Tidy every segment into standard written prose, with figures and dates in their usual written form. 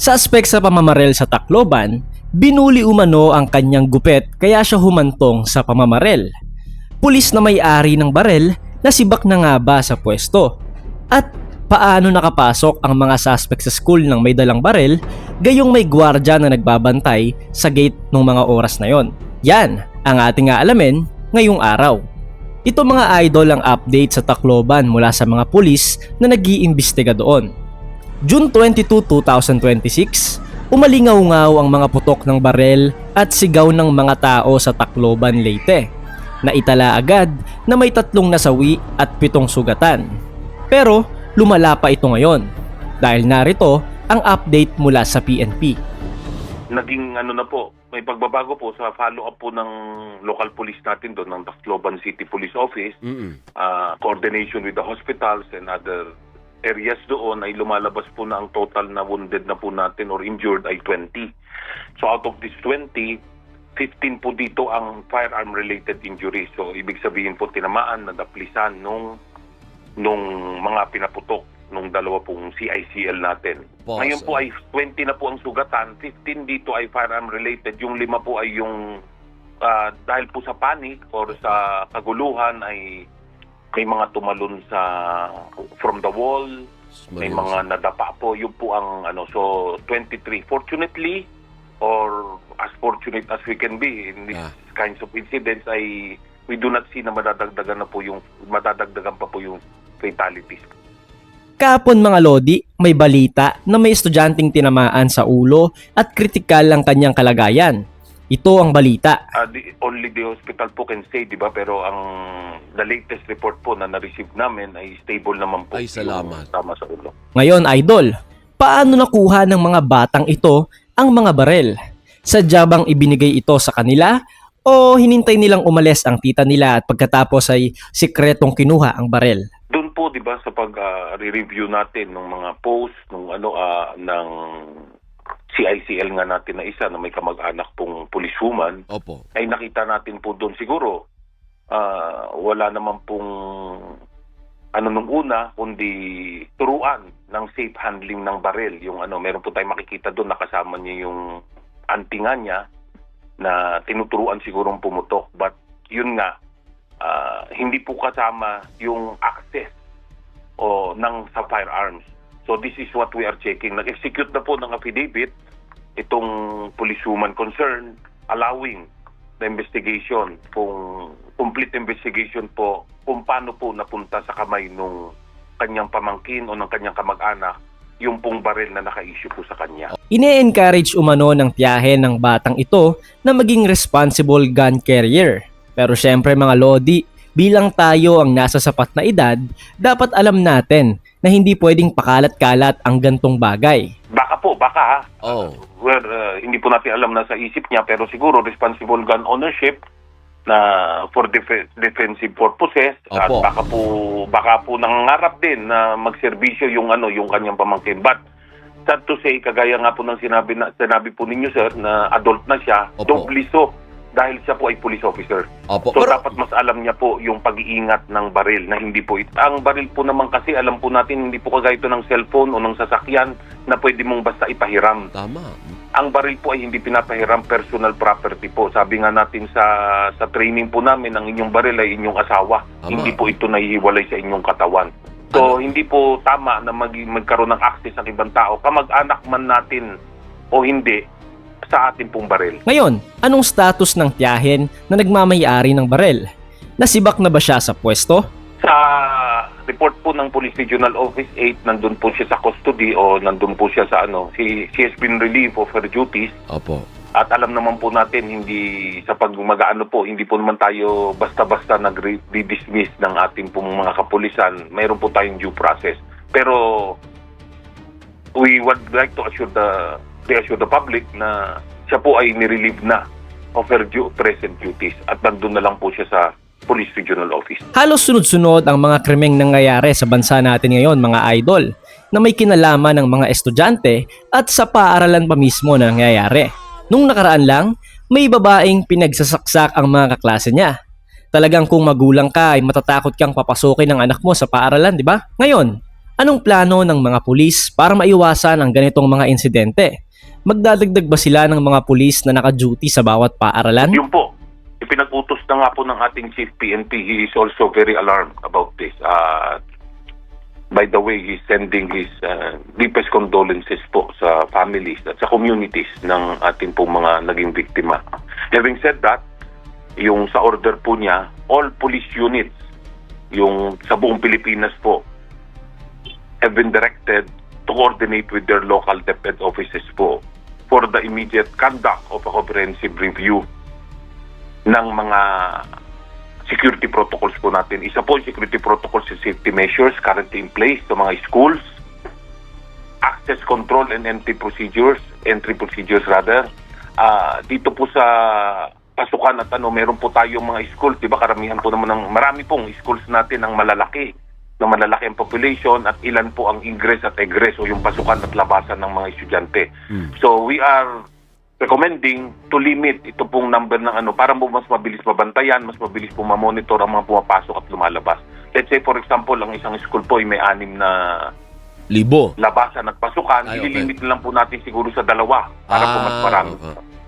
Suspect sa pamamaril sa Tacloban, binuli umano ang kanyang gupit kaya siya humantong sa pamamaril. Pulis na may-ari ng barel nasibak na nga ba sa pwesto? At paano nakapasok ang mga suspect sa school ng may dalang barel gayong may gwardya na nagbabantay sa gate ng mga oras na yon? Yan ang ating aalamin ngayong araw. Ito mga idol ang update sa Tacloban mula sa mga pulis na nag-iimbestiga doon. June 22, 2026, umalingaw-ngaw ang mga putok ng barel at sigaw ng mga tao sa Tacloban, Leyte. Naitala agad na may 3 nasawi at 7 sugatan. Pero lumala pa ito ngayon dahil narito ang update mula sa PNP. Naging na po, may pagbabago po sa follow-up po ng local police natin doon, ng Tacloban City Police Office. Coordination with the hospitals and other areas doon ay lumalabas po na ang total na wounded na po natin or injured ay 20. So out of this 20, 15 po dito ang firearm-related injuries. So ibig sabihin po tinamaan, nadaplisan nung mga pinaputok nung 2 pong CICL natin. Ngayon po ay 20 na po ang sugatan, 15 dito ay firearm-related, yung 5 po ay yung dahil po sa panic or sa kaguluhan ay may mga tumalon from the wall, may mga nadapa po, yun po ang so 23. Fortunately, or as fortunate as we can be in these kinds of incidents, ay we do not see na madadagdagan pa po yung fatalities. Kahapon mga lodi, may balita na may estudyanteng tinamaan sa ulo at kritikal ang kanyang kalagayan. Ito ang balita. Only the hospital po can say, di ba? Pero the latest report po na na-receive namin ay stable naman po. Ay, salamat. Tama sa ulo. Ngayon, idol, paano nakuha ng mga batang ito ang mga barel? Sadya bang ibinigay ito sa kanila o hinintay nilang umalis ang tita nila at pagkatapos ay sikretong kinuha ang barel? Doon po, di ba, sa pag-review natin ng mga post ng CICL nga natin na isa na may kamag-anak pong policewoman, ay nakita natin po doon siguro wala naman pong nung una kundi turuan ng safe handling ng baril. Yung meron po tayong makikita doon, nakasama niya yung antinga niya na tinuturuan sigurong pumutok, but yun nga hindi po kasama yung access sa firearms. So this is what we are checking. Nag-execute na po ng affidavit itong policewoman concerned, allowing the investigation, complete investigation po kung paano po napunta sa kamay nung kanyang pamangkin o ng kanyang kamag-anak yung pong baril na naka-issue po sa kanya. Ine-encourage umano ng tiyahin ng batang ito na maging responsible gun carrier. Pero syempre mga lodi, bilang tayo ang nasa sapat na edad, dapat alam natin na hindi pwedeng pakalat-kalat ang gantong bagay. Baka hindi po natin alam na sa isip niya, pero siguro responsible gun ownership na for defensive purposes. At baka po nangangarap din na magserbisyo yung kanyang pamangkin. But sad to say, kagaya nga po ng sinabi po ninyo sir na adult na siya, doubly so dahil siya po ay police officer. So dapat mas alam niya po yung pag-iingat ng baril na hindi po ang baril po naman kasi alam po natin hindi po kagaya ito ng cellphone o ng sasakyan na pwede mong basta ipahiram. Tama. Ang baril po ay hindi pinapahiram, personal property po. Sabi nga natin sa training po namin, ang inyong baril ay inyong asawa. Hindi po ito nahihiwalay sa inyong katawan. So hindi po tama na magkaroon ng access sa ibang tao, kamag-anak man natin o hindi, sa ating pong baril. Ngayon, anong status ng tiyahin na nagmamayari ng baril? Nasibak na ba siya sa pwesto? Sa report po ng Police Regional Office 8, nandun po siya sa custody o nandun po siya sa she has been relieved of her duties. At alam naman po natin, hindi sa hindi po naman tayo basta-basta nag-dismiss ng ating pong mga kapulisan. Mayroon po tayong due process. Pero we would like to assure the public na siya po ay nirelieve na of her present duties at nandun na lang po siya sa Police Regional Office. Halos sunod-sunod ang mga krimeng nangyayari sa bansa natin ngayon mga idol na may kinalaman ng mga estudyante at sa paaralan pa mismo na nangyayari. Nung nakaraan lang, may babaeng pinagsasaksak ang mga kaklase niya. Talagang kung magulang ka ay matatakot kang papasukin ng anak mo sa paaralan, di ba? Ngayon, Anong plano ng mga pulis para maiwasan ang ganitong mga insidente? Magdadagdag ba sila ng mga pulis na naka-duty sa bawat paaralan? Yun po, ipinag-utos na nga po ng ating Chief PNP. He is also very alarmed about this. By the way, he's sending his deepest condolences po sa families at sa communities ng ating pong mga naging biktima. Having said that, yung sa order po niya, all police units, yung sa buong Pilipinas po, have been directed to coordinate with their local DepEd offices po for the immediate conduct of a comprehensive review ng mga security protocols po natin. Isa po yung security protocols and safety measures currently in place sa mga schools, access control and entry procedures rather. Dito po sa pasukan at meron po tayong mga schools, di ba karamihan po naman marami pong schools natin ang malalaki ang population at ilan po ang ingress at egress o yung pasukan at labasan ng mga estudyante. So we are recommending to limit ito pong number ng para mas mabilis mabantayan, mas mabilis po ma-monitor ang mga pumapasok at lumalabas. Let's say for example, ang isang school po ay may 6 na labasan at pasukan, ililimit lang po natin siguro sa 2 para po mas marami.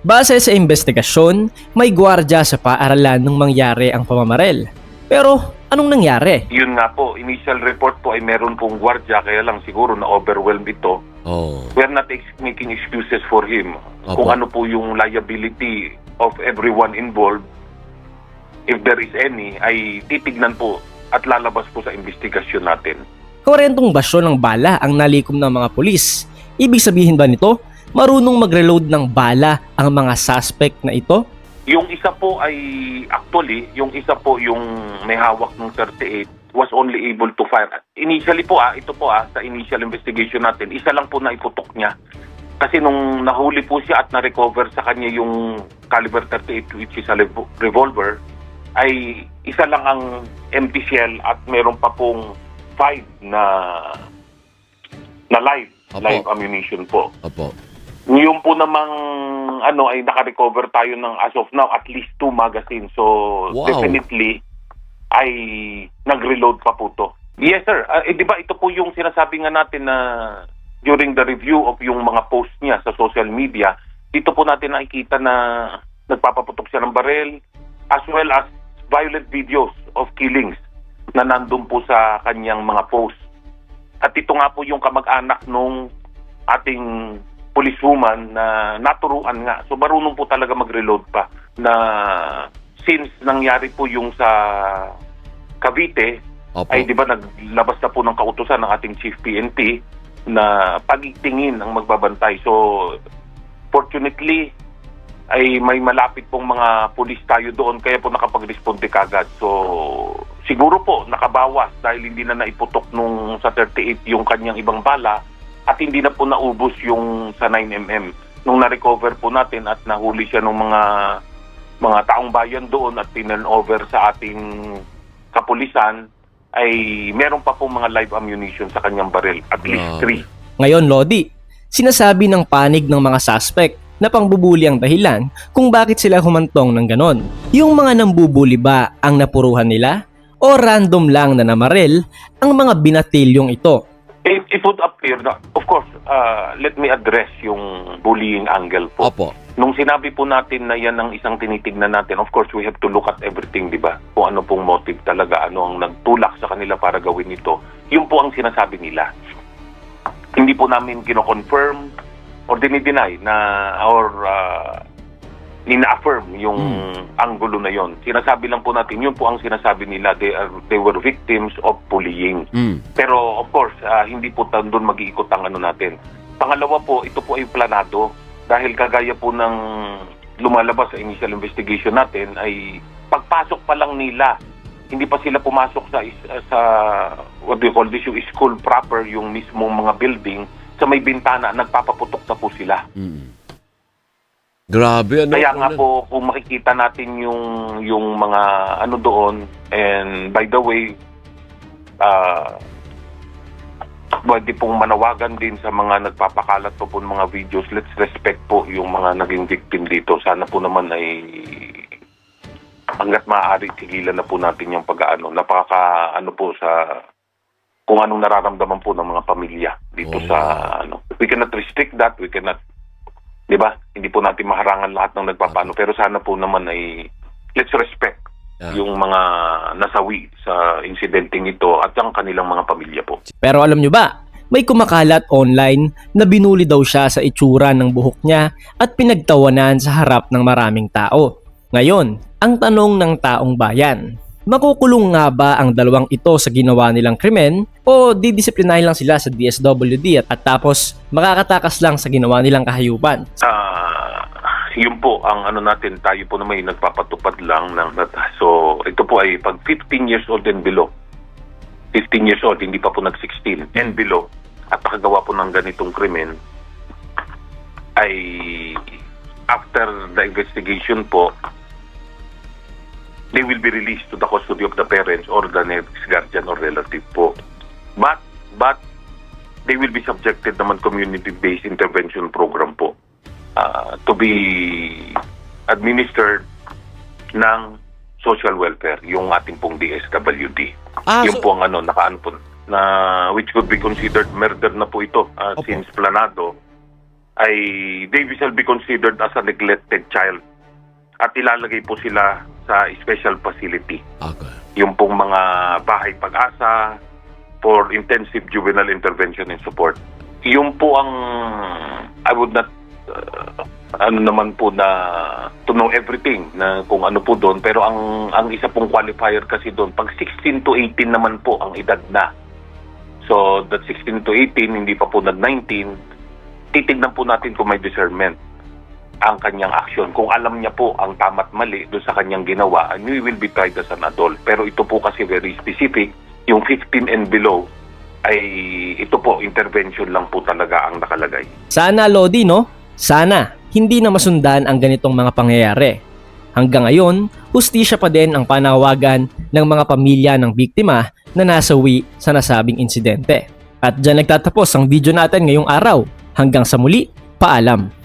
Base sa investigasyon, may gwardiya sa paaralan nung mangyari ang pamamaril. Pero anong nangyari? Yun nga po, initial report po ay meron pong gwardiya, kaya lang siguro na-overwhelm ito. We are not making excuses for him. Kung ano po yung liability of everyone involved, if there is any, ay titignan po at lalabas po sa investigasyon natin. 40 basyo ng bala ang nalikom ng mga pulis. Ibig sabihin ba nito, marunong mag-reload ng bala ang mga suspect na ito? Yung isa po ay, actually, yung isa po yung may hawak ng 38 was only able to fire. Initially po ito po sa initial investigation natin, isa lang po na iputok niya. Kasi nung nahuli po siya at na-recover sa kanya yung caliber 38 which is a revolver, ay isa lang ang empty shell at meron pa pong 5 na live ammunition po. Yung po namang ay naka-recover tayo ng as of now at least 2 magazines. So definitely ay nag-reload pa po to. Yes sir, di ba ito po yung sinasabi nga natin na during the review of yung mga post niya sa social media, dito po natin nakikita na nagpapaputok siya ng baril as well as violent videos of killings na nandun po sa kanyang mga post. At ito nga po yung kamag-anak nung ating policewoman na naturuan nga. So marunong po talaga mag-reload pa na since nangyari po yung sa Cavite, ay di ba naglabas na po ng kautusan ng ating Chief PNP na pagtingin ang magbabantay. So fortunately ay may malapit pong mga pulis tayo doon kaya po nakapag-responde kagad. So siguro po nakabawas dahil hindi na naiputok nung sa 38 yung kanyang ibang bala at hindi na po naubos yung sa 9mm. Nung na-recover po natin at nahuli siya ng mga taong bayan doon at tinurn over sa ating kapulisan, ay meron pa po mga live ammunition sa kanyang baril, at least 3. Ngayon, Lodi, sinasabi ng panig ng mga suspect na pangbubuli ang dahilan kung bakit sila humantong ng ganon. Yung mga nambubuli ba ang napuruhan nila? O random lang na namaril ang mga binatilyong ito? It would appear na, of course, let me address yung bullying angle po. Nung sinabi po natin na yan ang isang tinitignan natin, of course, we have to look at everything, di ba? Kung ano pong motive talaga, ano ang nagtulak sa kanila para gawin ito. Yun po ang sinasabi nila. Hindi po namin kino-confirm or dinideny na ina-affirm yung anggulo na yon. Sinasabi lang po natin, yun po ang sinasabi nila, they were victims of bullying. Pero of course, hindi po doon mag-iikot ang natin. Pangalawa po, ito po ay planado dahil kagaya po ng lumalabas sa initial investigation natin ay pagpasok pa lang nila, hindi pa sila pumasok sa what do you call this, yung school proper, yung mismong mga building, sa may bintana, nagpapaputok na po sila. Grabe, Kaya nga po, kung makikita natin yung mga doon, and by the way, pwede pong manawagan din sa mga nagpapakalat po ng mga videos, let's respect po yung mga naging victim dito. Sana po naman ay hanggat maaari, tigilan na po natin yung napaka po sa kung anong nararamdaman po ng mga pamilya dito sa ano. We cannot restrict that, we cannot, 'di ba? Hindi po natin maharangan lahat ng nagpapaano, pero sana po naman ay let's respect yung mga nasawi sa insidenteng ito at ang kanilang mga pamilya po. Pero alam nyo ba, may kumakalat online na binuli daw siya sa itsura ng buhok niya at pinagtawanan sa harap ng maraming tao. Ngayon, ang tanong ng taong bayan, makukulong nga ba ang dalawang ito sa ginawa nilang krimen o didisiplinahin lang sila sa DSWD at tapos makakatakas lang sa ginawa nilang kahayupan? Yun po ang ano natin, tayo po naman yung nagpapatupad lang ng data. So ito po ay pag 15 years old and below, 15 years old, hindi pa po nag-16 and below, at nakagawa po ng ganitong krimen, ay after the investigation po, they will be released to the custody of the parents or the next guardian or relative po. But they will be subjected naman community-based intervention program po to be administered ng social welfare, yung ating pong DSWD. Yung po ang ano, nakaan po, na which could be considered murder na po ito since planado, ay they shall be considered as a neglected child at ilalagay po sila sa special facility. Okay. Yung pong mga bahay pag-asa for intensive juvenile intervention and support. Yung po ang I would not ano naman po na to know everything na kung ano po doon, pero ang isa pong qualifier kasi doon pag 16 to 18 naman po ang edad na. So that 16 to 18 hindi pa po nag-19, titignan po natin kung may discernment ang kanyang action. Kung alam niya po ang tama't mali doon sa kanyang ginawa, and we will be tried as an adult. Pero ito po kasi very specific, yung 15 and below ay ito po, intervention lang po talaga ang nakalagay. Sana, Lodi, no? Sana hindi na masundan ang ganitong mga pangyayari. Hanggang ngayon, hustisya pa din ang panawagan ng mga pamilya ng biktima na nasawi sa nasabing insidente. At dyan nagtatapos ang video natin ngayong araw. Hanggang sa muli, paalam!